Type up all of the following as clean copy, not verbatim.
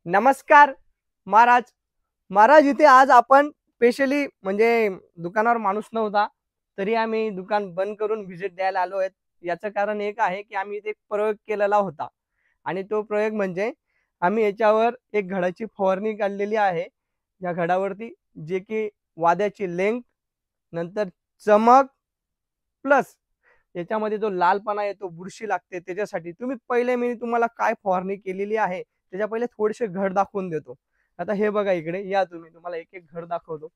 नमस्कार महाराज. महाराज इथे आज आपण स्पेशली म्हणजे दुकानावर माणूस नव्हता तरी आम्ही दुकान बंद करून व्हिजिट द्यायला आलो आहेत. याचं कारण एक आहे की आम्ही इथे एक प्रयोग केलेला होता आणि तो प्रयोग म्हणजे आम्ही याच्यावर एक घडाची फवारणी काढलेली आहे. या घडावरती जे की वाद्याची लेंथ नंतर चमक प्लस याच्यामध्ये जो लालपणा येतो बुरशी लागते त्याच्यासाठी तुम्ही पहिले मी तुम्हाला काय फवारणी केलेली आहे त्याच्या पहिले थोडेसे घड दाखवून देतो. आता हे बघा इकडे या तुम्ही तुम्हाला एक एक घड दाखवतो.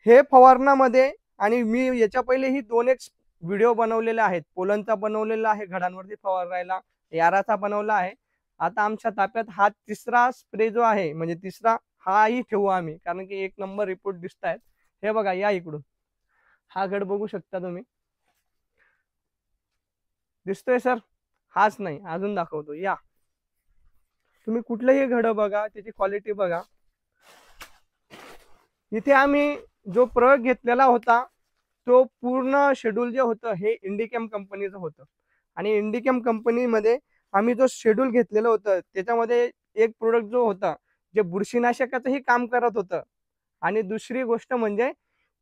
हे फवारणामध्ये आणि मी याच्या पहिले ही दोन एक व्हिडिओ बनवलेले आहेत. पोलनचा बनवलेला आहे घडांवरती फवारायला, याराचा बनवला आहे. आता आमच्या ताफ्यात हा तिसरा स्प्रे जो आहे म्हणजे तिसरा हाही ठेवू आम्ही कारण की एक नंबर रिपोर्ट दिसत आहेत. हे बघा या इकडून हा घड बघू शकता तुम्ही. दिसतोय सर? हाच नाही अजून दाखवतो या. तुम्ही कुठलंही घड बघा त्याची क्वालिटी बघा. इथे आम्ही जो प्रयोग घेतलेला होता तो पूर्ण शेड्यूल जे होतं हे इंडिकॅम कंपनीचं होतं आणि इंडिकॅम कंपनीमध्ये आम्ही जो शेड्यूल घेतलेलं होतं त्याच्यामध्ये एक प्रोडक्ट जो होता जे बुरशीनाशकाचंही काम करत होतं आणि दुसरी गोष्ट म्हणजे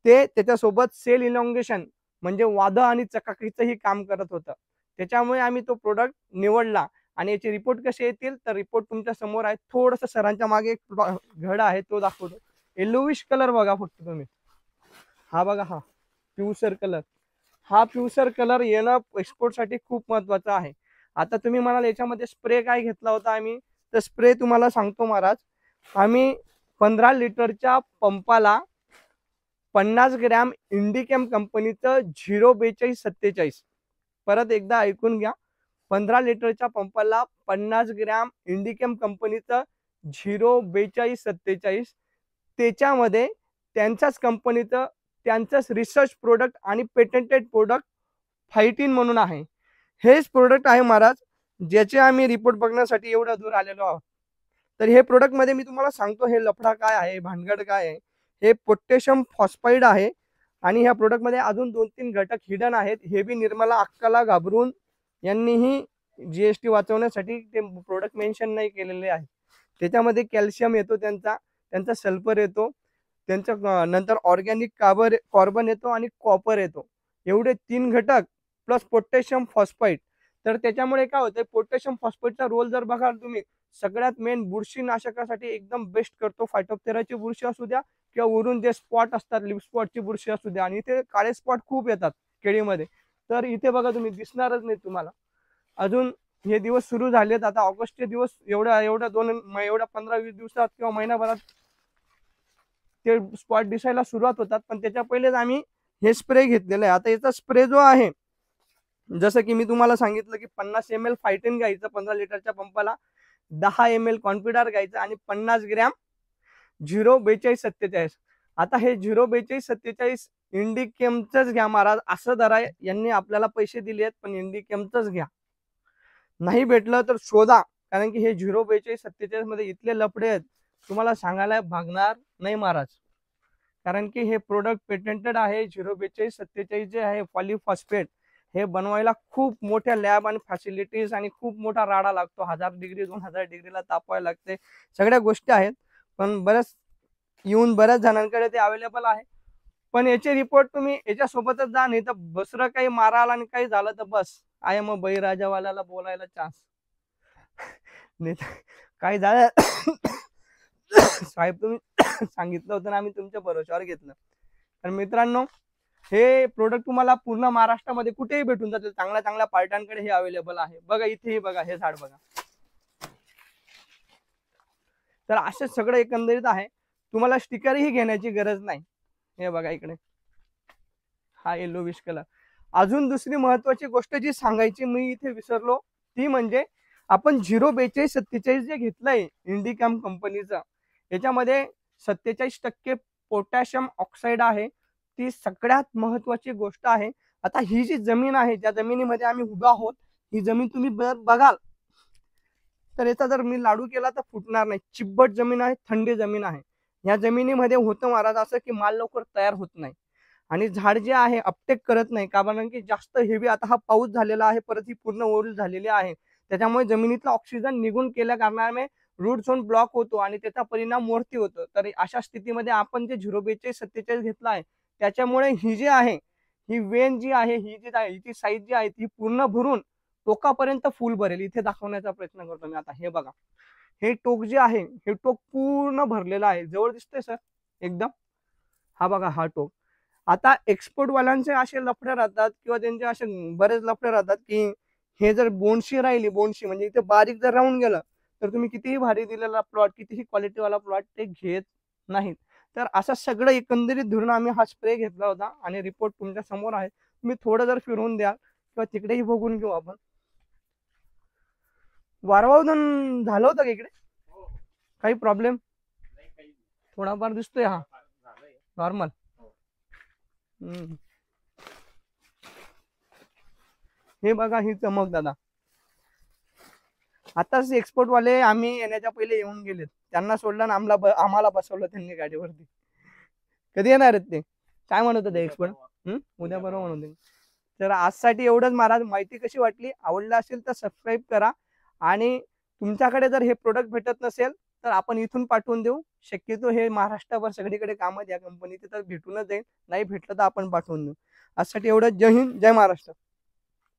ते त्याच्यासोबत सेल इलॉंगेशन म्हणजे वादळ आणि चकाकीचंही काम करत होतं. त्याच्यामुळे आम्ही तो प्रोडक्ट निवडला आणि याचे रिपोर्ट कसे येतील तर रिपोर्ट तुमच्या समोर आहे. थोडंसं सरांच्या मागे एक घड आहे तो दाखवतो. येलोविश कलर बघा फक्त तुम्ही. हा बघा हा पिवसर कलर. हा पिवसर कलर येणं एक्सपोर्टसाठी खूप महत्वाचं आहे. आता तुम्ही म्हणाल याच्यामध्ये स्प्रे काय घेतला होता आम्ही तर स्प्रे तुम्हाला सांगतो महाराज. आम्ही 15 लिटरच्या पंपाला 50 ग्रॅम इंडिकॅम कंपनीचं 04247. परत एकदा ऐकून घ्या. 15 लिटरच्या पंपाला 50 ग्रॅम इंडिकॅम कंपनीचं 04247. त्याच्यामध्ये त्यांच्याच कंपनीचं त्यांचंच रिसर्च प्रोडक्ट आणि पेटंटेड प्रोडक्ट फायटिन म्हणून आहे. हेच प्रोडक्ट आहे महाराज ज्याचे आम्ही रिपोर्ट बघण्यासाठी एवढ्या दूर आलेलो आहोत. तर हे प्रोडक्ट मध्ये मी तुम्हाला सांगतो हे लफडा काय आहे भानगड काय आहे. हे पोटॅशियम फॉस्फाईड आहे आणि ह्या प्रोडक्ट मध्ये अजून 2-3 घटक हिडन आहेत. हे बी निर्मला अक्काला घाबरून यांनीही जीएसटी वाचवण्यासाठी ते प्रोडक्ट मेन्शन नाही केलेले आहे. त्याच्यामध्ये कॅल्शियम येतो त्यांचा सल्फर येतो त्यांचा नंतर ऑर्गॅनिक कार्बन येतो आणि कॉपर येतो. एवढे 3 घटक प्लस पोटॅशियम फॉस्फाईड. तर त्याच्यामुळे काय होतं पोटॅशियम फॉस्फेटचा रोल जर बघाल तुम्ही सगळ्यात मेन बुरशीनाशकासाठी एकदम बेस्ट करतो. फायटोप्टेराची बुरशी असू द्या किंवा वरून जे स्पॉट असतात लिप स्पॉटची बुरशी असू द्या आणि इथे काळे स्पॉट खूप येतात केळीमध्ये. तर इथे बघा तुम्ही दिसणारच नाही तुम्हाला. अजून हे दिवस सुरू झालेत. आता ऑगस्टचे दिवस एवढ्या 15-20 दिवसात किंवा महिनाभरात ते स्पॉट दिसायला सुरुवात होतात. पण त्याच्या पहिलेच आम्ही हे स्प्रे घेतलेलं आहे. आता याचा स्प्रे जो आहे जसं की मी तुम्हाला सांगितलं की 50 ml फायटिन घ्यायचं 15 लिटरच्या पंपाला, 10 ml कॉन्फिडार घ्यायचं आणि 50 ग्रॅम 04247. आता हे 04247 इंडिकेमचंच घ्या महाराज. असं धरा यांनी आपल्याला पैसे दिले आहेत पण इंडिकेमचंच घ्या. नाही भेटलं तर शोधा कारण की हे 04247 मध्ये इथले लफडे आहेत तुम्हाला सांगायला भागणार नाही महाराज. कारण की हे प्रोडक्ट पेटंटेड आहे. 04247 जे आहे पॉलिफॉस्फेट हे बनवायला खूप मोठ्या लॅब आणि फॅसिलिटीज आणि खूप मोठा राडा लागतो. 1000 डिग्री 2000 डिग्रीला तापवायला लागते. सगळ्या गोष्टी आहेत पण बऱ्याच जणांकडे ते अवेलेबल आहे. पण याचे रिपोर्ट तुम्ही याच्यासोबतच जा नाही तर दुसरं काही माराल आणि काही झालं तर बस आय एम अ बळीराजावाल्याला बोलायला चान्स नाही. काय झालं साहेब तुम्ही सांगितलं होतं ना आम्ही तुमच्या भरोश्यावर घेतलं. तर मित्रांनो हे प्रोडक्ट तुम्हाला पूर्ण महाराष्ट्रामध्ये कुठेही भेटून जातील. चांगल्या चांगल्या पार्ट्यांकडे हे अवेलेबल आहे. बघा इथेही बघा हे झाड बघा. तर असे सगळं एकंदरीत आहे. तुम्हाला स्टिकरही घेण्याची गरज नाही. हे बघा इकडे हा येलोविश कलर. अजून दुसरी महत्वाची गोष्ट जी सांगायची मी इथे विसरलो ती म्हणजे आपण 04247 जे घेतलंय इंडिकॅम कंपनीचं याच्यामध्ये 47% पोटॅशियम ऑक्साईड आहे. ती सगळ्यात महत्वाची गोष्ट आहे. आता ही जी जमीन आहे ज्या जमिनीमध्ये आम्ही उभा आहोत ही जमीन तुम्ही बघाल तर याचा जर मी लाडू केला तर फुटणार नाही. चिब्बट जमीन आहे थंडी जमीन आहे. या जमिनीमध्ये होतं महाराज असं की माल लवकर तयार होत नाही आणि झाड जे आहे अपटेक करत नाही कारण की जास्त हेवी आता हा पाऊस झालेला आहे परत ही पूर्ण ओल झालेली आहे त्याच्यामुळे जमिनीतला ऑक्सिजन निघून केल्या कारणाने रूट झोन ब्लॉक होतो आणि त्याचा परिणाम वरती होतो. तर अशा स्थितीमध्ये आपण जे 042-47 घेतला आहे त्याच्यामुळे ही जी आहे, ही वेन जी आहे, ही जी आहे, हिची साईज जी आहे ती पूर्ण भरून टोकापर्यंत फुल भरेल. इथे दाखवण्याचा प्रयत्न करतो मी आता. हे बघा, हे टोक जे आहे हे टोक पूर्ण भरलेलं आहे. जवळ दिसतंय सर एकदम. हा बघा हा टोक. आता एक्सपोर्ट वाल्यांचे असे लफडे राहतात किंवा त्यांचे असे बरेच लफडे राहतात की हे जर बोनशी राहिली, बोनशी म्हणजे इथे बारीक जर राहून गेलं तर तुम्ही कितीही भारी दिलेला प्लॉट, कितीही क्वालिटीवाला प्लॉट ते घेत नाहीत. तर असं सगळं एकंदरीत धरून आम्ही हा स्प्रे घेतला होता आणि रिपोर्ट तुमच्या समोर आहे. तुम्ही थोडं जर फिरवून द्याल किंवा तिकडेही बघून घेऊ आपण. वारवावधन झालं होतं का इकडे? काही प्रॉब्लेम थोडाफार दिसतोय हा नॉर्मल. हे बघा ही चमक दादा. आताच एक्सपोर्ट वाले आम्ही येण्याच्या पहिले येऊन गेलेत. त्यांना सोडलं ना आम्हाला बसवलं त्यांनी गाडीवरती. कधी येणार आहेत ते? काय म्हणत होते एक्सपोर्ट? उद्या परवा म्हणत होते. तर आजसाठी एवढंच महाराज. माहिती कशी वाटली? आवडलं असेल तर सबस्क्राईब करा आणि तुमच्याकडे जर हे प्रोडक्ट भेटत नसेल तर आपण इथून पाठवून देऊ. शक्यतो हे महाराष्ट्राभर सगळीकडे कामच या कंपनीचे, तर भेटूनच जाईल. नाही भेटलं तर आपण पाठवून देऊ. आजसाठी एवढं. जय हिंद, जय महाराष्ट्र.